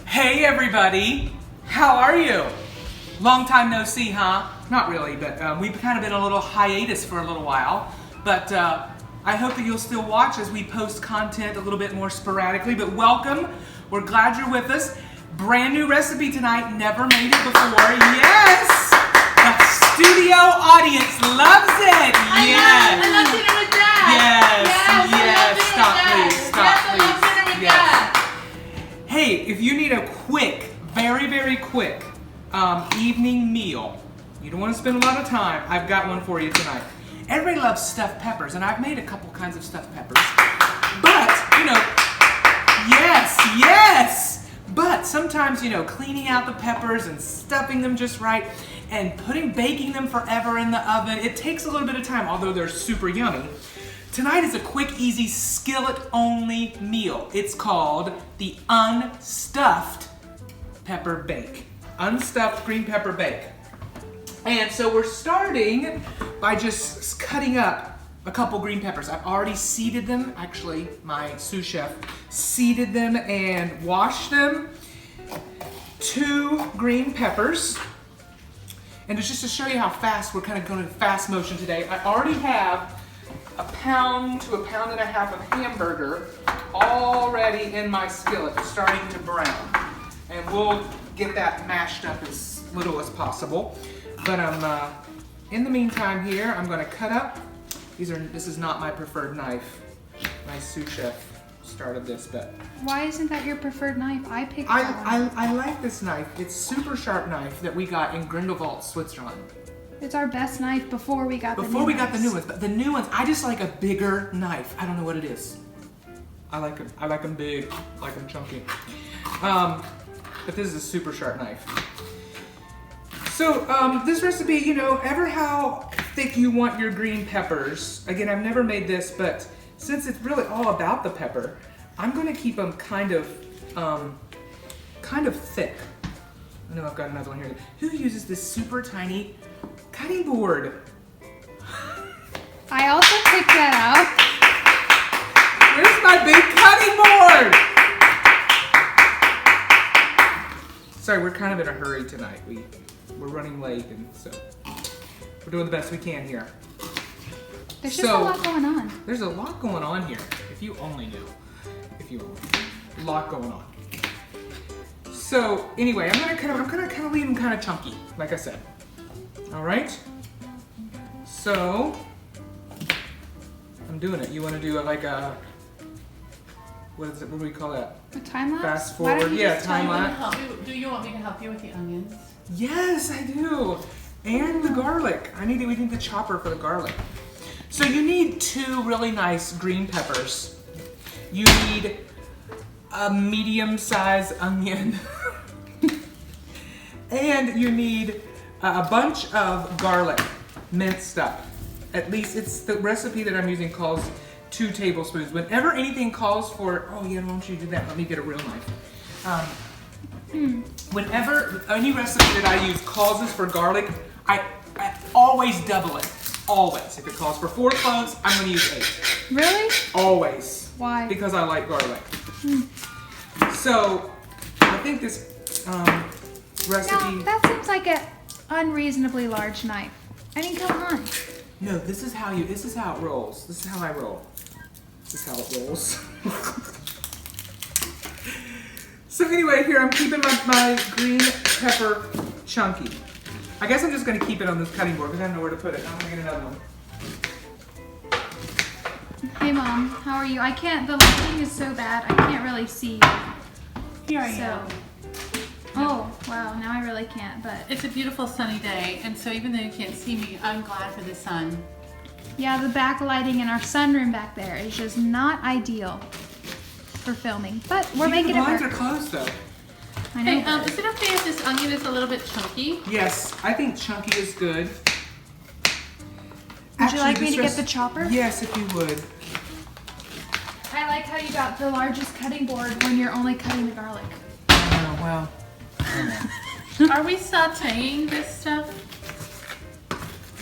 Hey everybody, how are you? Long time no see, huh? Not really, but we've kind of been a little hiatus for a little while. But I hope that you'll still watch as we post content a little bit more sporadically. But welcome, we're glad you're with us. Brand new recipe tonight, never made it before. Yes! The studio audience loves it. Yes. I love dinner with Dad. Yes. Stop, please. I love dinner with Dad. Hey, if you need a quick, very quick evening meal, you don't want to spend a lot of time, I've got one for you tonight. Everybody loves stuffed peppers, and I've made a couple kinds of stuffed peppers. But, yes! But sometimes, cleaning out the peppers and stuffing them just right and baking them forever in the oven, it takes a little bit of time, although they're super yummy. Tonight is a quick, easy, skillet-only meal. It's called the Unstuffed Pepper Bake. Unstuffed green pepper bake. And so we're starting by just cutting up a couple green peppers. I've already seeded them. Actually, my sous chef seeded them and washed them. 2 green peppers. And it's just to show you how fast we're kind of going in fast motion today. I already have a pound to a pound and a half of hamburger already in my skillet, starting to brown. And we'll get that mashed up as little as possible. But in the meantime here, I'm going to cut up. This is not my preferred knife. My sous chef started this, but why isn't that your preferred knife? I picked that one. I like this knife. It's super sharp knife that we got in Grindelwald, Switzerland. It's our best knife before we got the new ones. Before we got the new ones, but the new ones, I just like a bigger knife. I don't know what it is. I like them big, I like them chunky. But this is a super sharp knife. So this recipe, ever how thick you want your green peppers. Again, I've never made this, but since it's really all about the pepper, I'm going to keep them kind of thick. I know I've got another one here. Who uses this super tiny cutting board? I also picked that out. Where's my big cutting board? Sorry, we're kind of in a hurry tonight. We're running late, and so we're doing the best we can here. There's just a lot going on. There's a lot going on here. If you only knew. A lot going on. So anyway, I'm gonna kind of leave them kind of chunky, like I said. All right. So I'm doing it. You want to do it like a what is it? What do we call that? A time lapse? Fast forward. Yeah, time lapse. Do you want me to help you with the onions? Yes, I do. And the garlic. We need the chopper for the garlic. So you need 2 really nice green peppers. You need a medium-sized onion. And you need a bunch of garlic, minced up. At least it's the recipe that I'm using calls 2 tablespoons. Whenever anything calls for, oh yeah, why don't you do that? Let me get a real knife. Whenever any recipe that I use calls us for garlic, I always double it. Always. If it calls for 4 cloves, I'm going to use 8. Really? Always. Why? Because I like garlic. So, I think this recipe... Now, that seems like an unreasonably large knife. I mean, come on. No, this is how it rolls. This is how I roll. This is how it rolls. So anyway, here I'm keeping my green pepper chunky. I guess I'm just going to keep it on this cutting board because I don't know where to put it. I'm going to get another one. Hey Mom, how are you? The lighting is so bad, I can't really see you. Here I am. Oh, wow, now I really can't, but... It's a beautiful sunny day, and so even though you can't see me, I'm glad for the sun. Yeah, the backlighting in our sunroom back there is just not ideal for filming, but we're making it work. The blinds are closed though. I know. Hey, is it okay if this onion is a little bit chunky? Yes, I think chunky is good. Would you like me to get the chopper? Yes, if you would. I like how you got the largest cutting board when you're only cutting the garlic. Oh, well. Are we sauteing this stuff?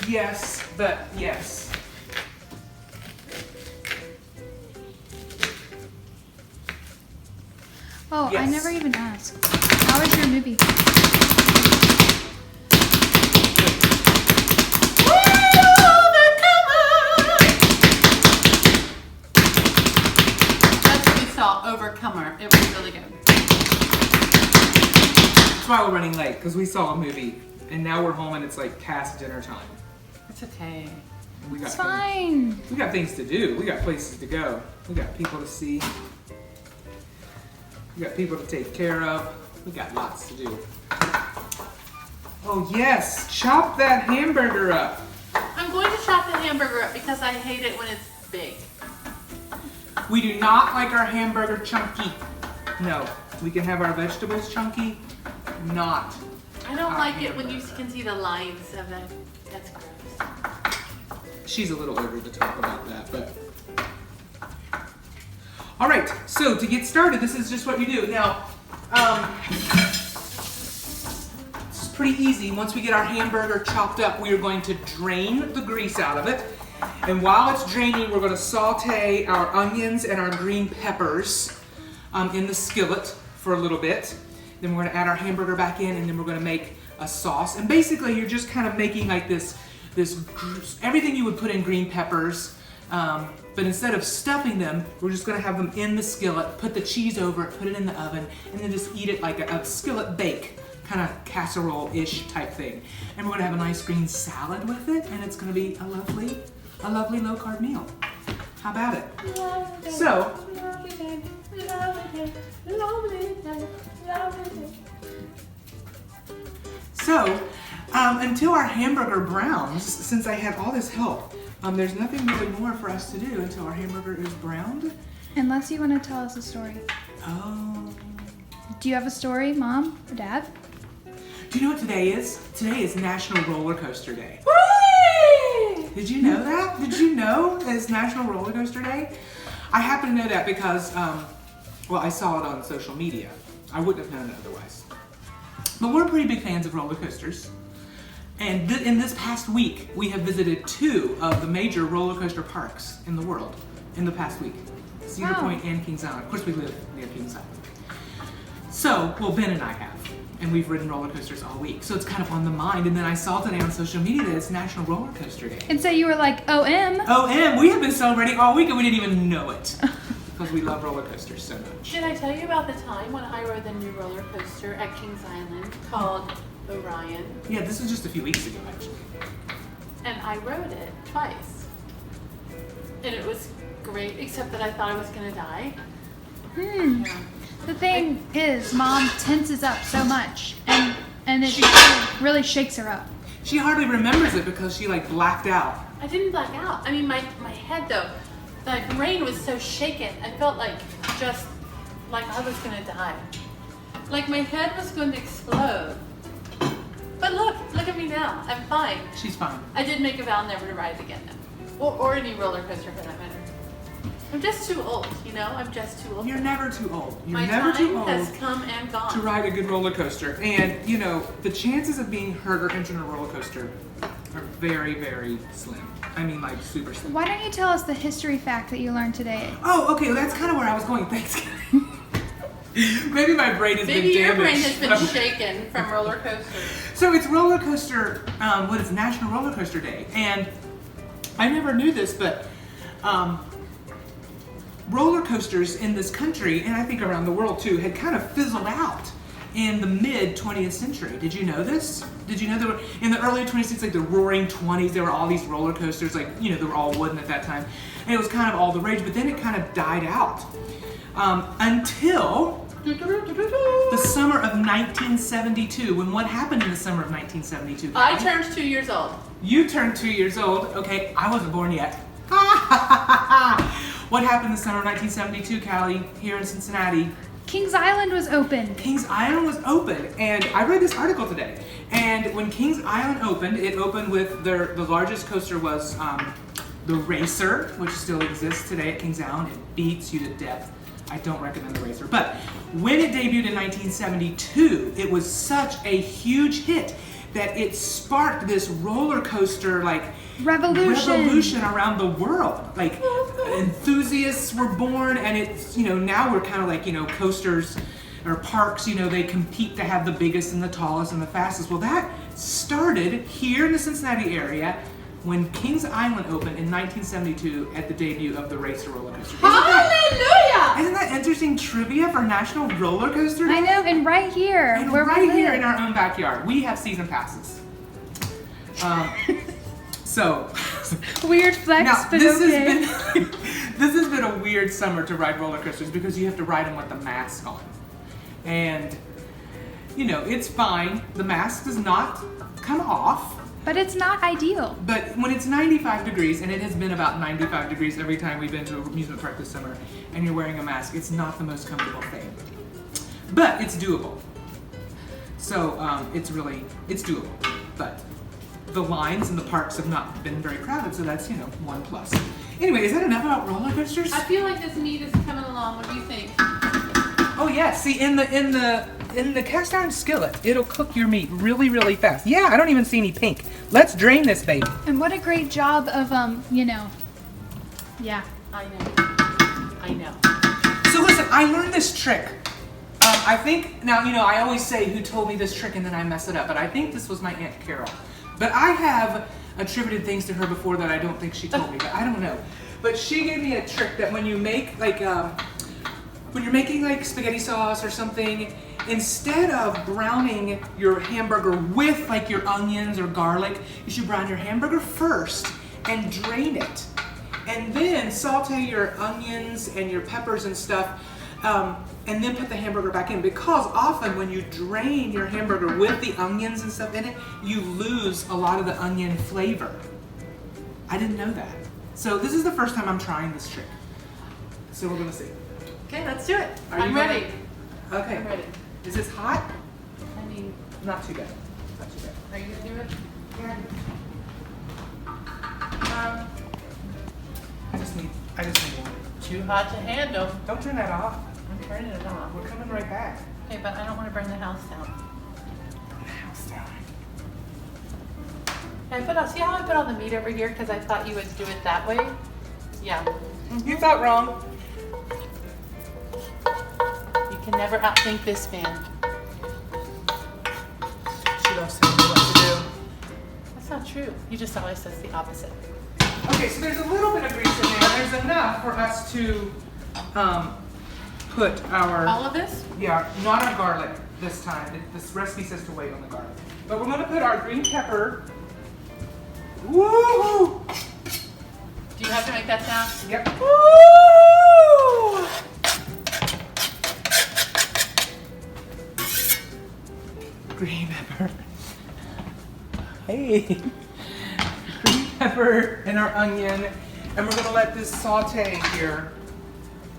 Yes, but yes. Oh, I Yes. never even asked. How was your movie? That's what we saw, Overcomer. It was really good. That's why we're running late, because we saw a movie, and now we're home and it's like past dinner time. It's okay. We got It's things, fine. we got things to do. We got places to go. We got people to see. We got people to take care of. We got lots to do. Oh yes, chop that hamburger up. I'm going to chop the hamburger up because I hate it when it's big. We do not like our hamburger chunky. No, we can have our vegetables chunky, not. I don't our like it when you hamburger. can see the lines of it. That's gross. She's a little over the top about that, but. All right, so to get started, this is just what you do. Now, it's pretty easy. Once we get our hamburger chopped up, we are going to drain the grease out of it. And while it's draining, we're going to saute our onions and our green peppers in the skillet for a little bit. Then we're going to add our hamburger back in, and then we're going to make a sauce. And basically, you're just kind of making like this everything you would put in green peppers. But instead of stuffing them, we're just going to have them in the skillet, put the cheese over it, put it in the oven, and then just eat it like a skillet bake, kind of casserole-ish type thing. And we're going to have a nice green salad with it, and it's going to be a lovely low-carb meal. How about it? So, until our hamburger browns, since I had all this help, there's nothing really more for us to do until our hamburger is browned. Unless you want to tell us a story. Oh. Do you have a story, Mom or Dad? Do you know what today is? Today is National Roller Coaster Day. Did you know that? Did you know it's National Roller Coaster Day? I happen to know that because, well, I saw it on social media. I wouldn't have known it otherwise. But we're pretty big fans of roller coasters. And in this past week, we have visited 2 of the major roller coaster parks in the world in the past week. Cedar Wow. Point and Kings Island. Of course, we live near Kings Island. So, well, Ben and I have. And we've ridden roller coasters all week. So it's kind of on the mind. And then I saw today on social media that it's National Roller Coaster Day. And so you were like, OM. OM, we have been celebrating all week and we didn't even know it. Because we love roller coasters so much. Did I tell you about the time when I rode the new roller coaster at Kings Island called Orion? Yeah, this was just a few weeks ago, actually. And I rode it twice. And it was great, except that I thought I was going to die. Yeah. The thing is, Mom tenses up so much, and it really shakes her up. She hardly remembers it because she like blacked out. I didn't black out. I mean, my head though, the brain was so shaken. I felt like just like I was going to die. Like my head was going to explode. But look at me now. I'm fine. She's fine. I did make a vow never to ride again though. Or any roller coaster for that matter. I'm just too old, you know? I'm just too old. You're never too old. You're My never time too old has come and gone. to ride a good roller coaster. And, you know, the chances of being hurt or injured in a roller coaster are very, very slim. I mean, like, super slim. Why don't you tell us the history fact that you learned today? Oh, okay, well, that's kind of where I was going. Thanks. Maybe my brain has Maybe been your damaged. brain has been shaken from roller coasters. So it's roller coaster, what is National Roller Coaster Day. And I never knew this, but roller coasters in this country, and I think around the world too, had kind of fizzled out in the mid 20th century. Did you know this? Did you know there were, in the early 20th, like the roaring 20s, there were all these roller coasters, like, you know, they were all wooden at that time. And it was kind of all the rage, but then it kind of died out. Until the summer of 1972. When what happened in the summer of 1972? I turned 2 years old. You turned 2 years old. Okay, I wasn't born yet. What happened in the summer of 1972, Callie, here in Cincinnati? Kings Island was open. Kings Island was open, and I read this article today. And when Kings Island opened, it opened with the largest coaster was the Racer, which still exists today at Kings Island. It beats you to death. I don't recommend the Racer. But when it debuted in 1972, it was such a huge hit that it sparked this roller coaster like revolution around the world. Like enthusiasts were born, and it's, you know, now we're kind of like, you know, coasters or parks, you know, they compete to have the biggest and the tallest and the fastest. Well, that started here in the Cincinnati area when Kings Island opened in 1972 at the debut of the Racer roller coaster. Hallelujah! Isn't that interesting trivia for National Roller Coaster Day? I know, and right here. And where we right here live. in our own backyard. We have season passes. So Weird flex, now but this okay. has been this has been a weird summer to ride roller coasters because you have to ride them with the mask on, and you know it's fine. The mask does not come off. But it's not ideal. But when it's 95 degrees, and it has been about 95 degrees every time we've been to an amusement park this summer, and you're wearing a mask, it's not the most comfortable thing. But it's doable. So it's doable. But the lines in the parks have not been very crowded, so that's, you know, one plus. Anyway, is that enough about roller coasters? I feel like this meat is coming along. What do you think? Oh yeah, see in the cast iron skillet, it'll cook your meat really, really fast. Yeah, I don't even see any pink. Let's drain this baby. And what a great job of, you know, yeah. I know. So listen, I learned this trick. I think, now, you know, I always say who told me this trick and then I mess it up, but I think this was my Aunt Carol. But I have attributed things to her before that I don't think she told me, but I don't know. But she gave me a trick that when you make, like, when you're making like spaghetti sauce or something, instead of browning your hamburger with like your onions or garlic, you should brown your hamburger first and drain it. And then saute your onions and your peppers and stuff, and then put the hamburger back in. Because often when you drain your hamburger with the onions and stuff in it, you lose a lot of the onion flavor. I didn't know that. So this is the first time I'm trying this trick. So we're gonna see. Okay, let's do it. Are you I'm ready. Okay. I'm ready. Is this hot? I mean, Not too bad. Not too bad. are you gonna do it? I just need one. Too hot to handle. Don't turn that off. I'm turning it off. We're coming right back. Okay, but I don't want to burn the house down. House down. And see how I put all the meat over here because I thought you would do it that way? Yeah. You thought wrong. You can never outthink this man. She loves telling me what to do. That's not true. He just always says the opposite. Okay, so there's a little bit of grease in there. There's enough for us to put our... All of this? Yeah, not our garlic this time. This recipe says to wait on the garlic. But we're going to put our green pepper. Woo! Do you have to make that sound? Yep. Woo! Green pepper. Hey. Green pepper and our onion. And we're going to let this saute here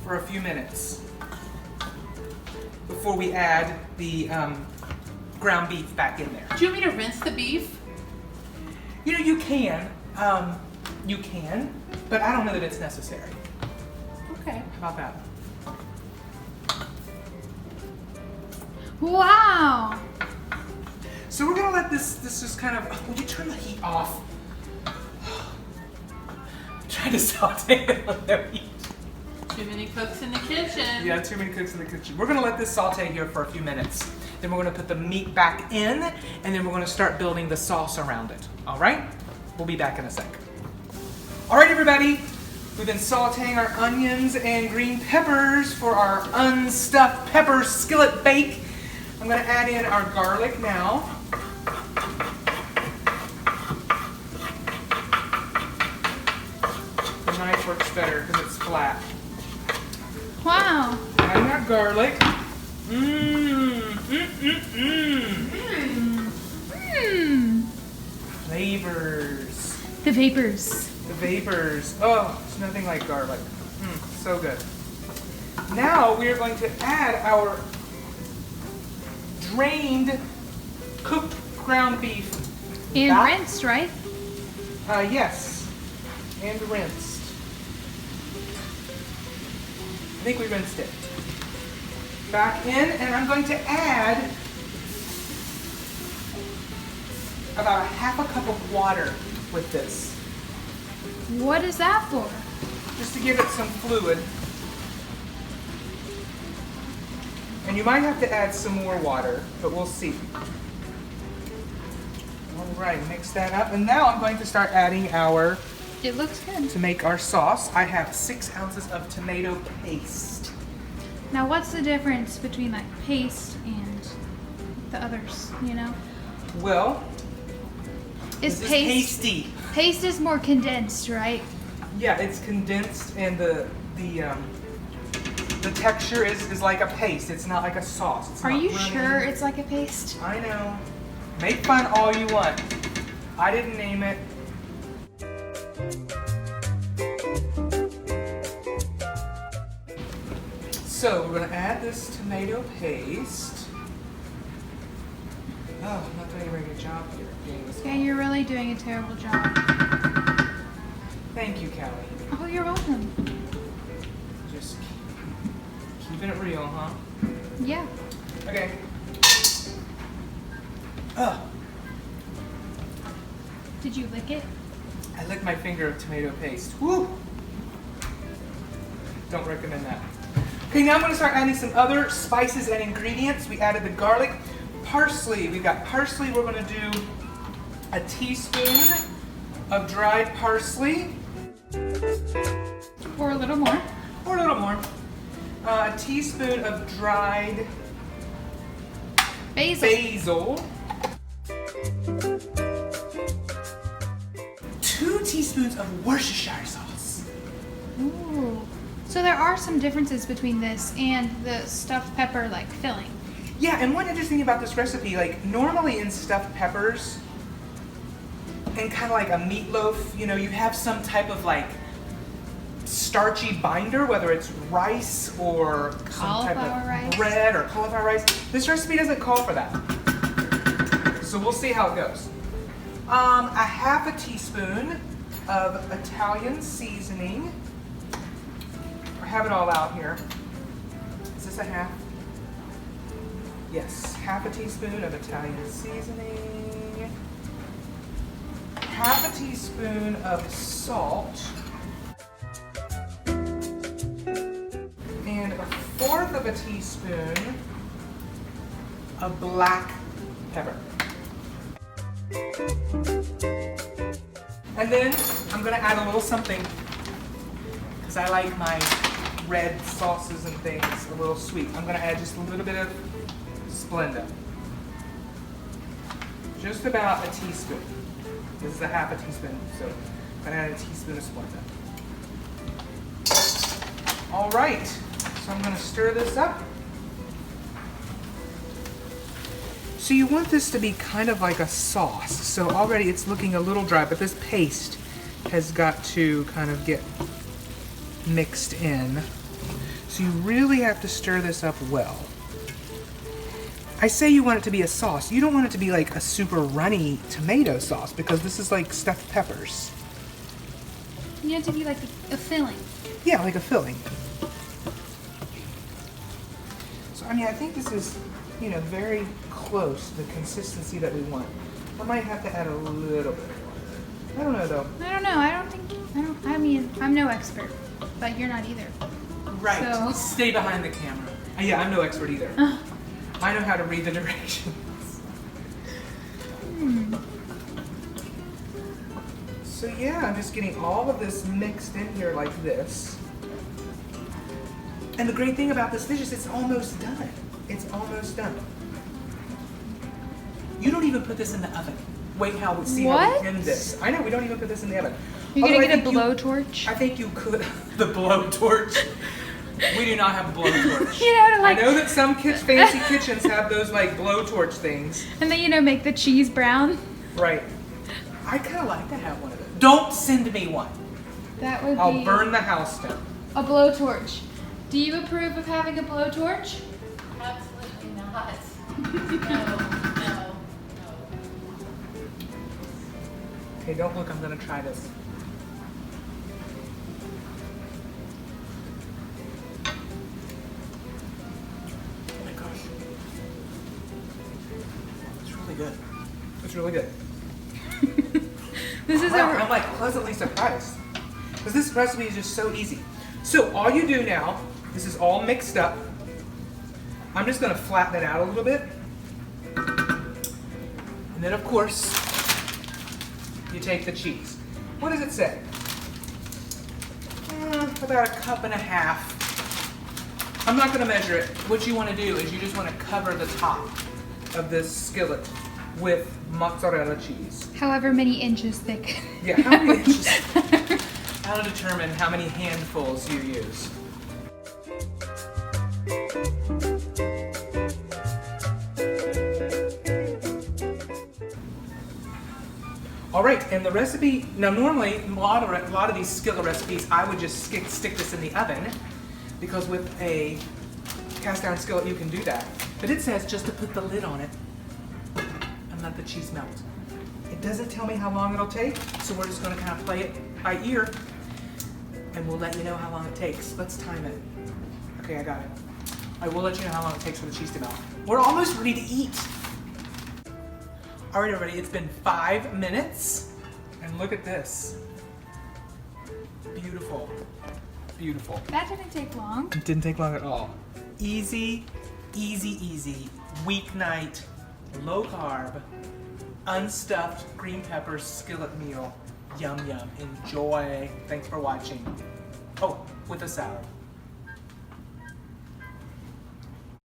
for a few minutes before we add the ground beef back in there. Do you want me to rinse the beef? You know, you can, but I don't know that it's necessary. Okay. How about that? Wow. So we're gonna let this just kind of, will you turn the heat off? I'm trying to saute it on the heat. Too many cooks in the kitchen. Yeah, too many cooks in the kitchen. We're gonna let this saute here for a few minutes. Then we're gonna put the meat back in, and then we're gonna start building the sauce around it. All right? We'll be back in a sec. All right, everybody. We've been sauteing our onions and green peppers for our unstuffed pepper skillet bake. I'm gonna add in our garlic now. The knife works better because it's flat. Wow. Adding our garlic. Flavors. The vapors. The vapors. Oh, it's nothing like garlic. So good. Now we are going to add our drained, cooked ground beef. And back. rinsed, right? Yes. And rinsed. I think we rinsed it. Back in, and I'm going to add about a half a cup of water with this. What is that for? Just to give it some fluid. And you might have to add some more water, but we'll see. All right, mix that up. And now I'm going to start adding our, It looks good. to make our sauce, I have 6 ounces of tomato paste. Now, what's the difference between like paste and the others, you know? Well, Is this paste is pasty. Paste is more condensed, right? Yeah, it's condensed and the texture is like a paste. It's not like a sauce. It's Are not you runny. sure it's like a paste? I know. Make fun all you want. I didn't name it. So we're gonna add this tomato paste. Oh, I'm not doing a very good job here. Getting this Yeah, you're really doing a terrible job. Thank you, Callie. Oh, you're welcome. Just keeping it real, huh? Yeah. Okay. Ugh. Did you lick it? I licked my finger of tomato paste. Woo! Don't recommend that. Okay, now I'm going to start adding some other spices and ingredients. We added the garlic, parsley. We've got parsley. We're going to do a teaspoon of dried parsley. Or a little more. Or a little more. A teaspoon of dried Basil. 2 teaspoons of Worcestershire sauce. Ooh. So there are some differences between this and the stuffed pepper like filling. Yeah, and one interesting thing about this recipe, like normally in stuffed peppers and kind of like a meatloaf, you know, you have some type of like starchy binder, whether it's rice or some type Cauliflower of rice. bread or cauliflower rice. This recipe doesn't call for that. So we'll see how it goes. A half a teaspoon of Italian seasoning. I have it all out here. Is this a half? Yes, half a teaspoon of Italian seasoning. Half a teaspoon of salt. And 1/4 of a teaspoon of black pepper. And then I'm gonna add a little something because I like my red sauces and things a little sweet. I'm gonna add just a little bit of Splenda. Just about a teaspoon. This is a half a teaspoon, so I'm gonna add a teaspoon of Splenda. All right, so I'm gonna stir this up. So you want this to be kind of like a sauce. So already it's looking a little dry, but this paste has got to kind of get mixed in. So you really have to stir this up well. I say you want it to be a sauce. You don't want it to be like a super runny tomato sauce because this is like stuffed peppers. You have to be like a filling. Yeah, like a filling. So I mean, I think this is, you know, very close to the consistency that we want. I might have to add a little bit more. I don't know though. I don't know. I mean, I'm no expert, but you're not either. Right. So- Stay behind the camera. Yeah, I'm no expert either. I know how to read the directions. So yeah, I'm just getting all of this mixed in here like this. And the great thing about this dish is it's almost done. It's almost done. You don't even put this in the oven. Wait, how we see how What? we end this. I know we don't even put this in the oven. You're Although gonna I get a think you- blowtorch. I think you could. The blowtorch. We do not have a blowtorch. You know, like- I know that some fancy kitchens have those like blowtorch things. And then, you know, make the cheese brown. Right. I kind of like to have one of those. Don't send me one. That would I'll be burn the house down. a blowtorch. Do you approve of having a blowtorch? Absolutely not. No. Okay, don't look. I'm gonna try this. Oh my gosh. It's really good. It's really good. This is Wow, a I'm like pleasantly surprised. Because this recipe is just so easy. So all you do now, this is all mixed up. I'm just gonna flatten it out a little bit. And then of course, you take the cheese. What does it say? About 1.5 cups. I'm not gonna measure it. What you wanna do is you just wanna cover the top of this skillet with mozzarella cheese. However many inches thick. Yeah, how many inches? That'll determine how many handfuls you use. All right, and the recipe, now normally a lot of these skillet recipes, I would just stick this in the oven, because with a cast iron skillet you can do that. But it says just to put the lid on it and let the cheese melt. It doesn't tell me how long it'll take, so we're just gonna kind of play it by ear, and we'll let you know how long it takes. Let's time it. Okay, I got it. I will let you know how long it takes for the cheese to melt. We're almost ready to eat. All right, everybody, it's been 5 minutes, and look at this. Beautiful, beautiful. That didn't take long. It didn't take long at all. Easy, easy, easy, weeknight, low carb, unstuffed green peppers skillet meal. Yum, yum, enjoy. Thanks for watching. Oh, with a salad.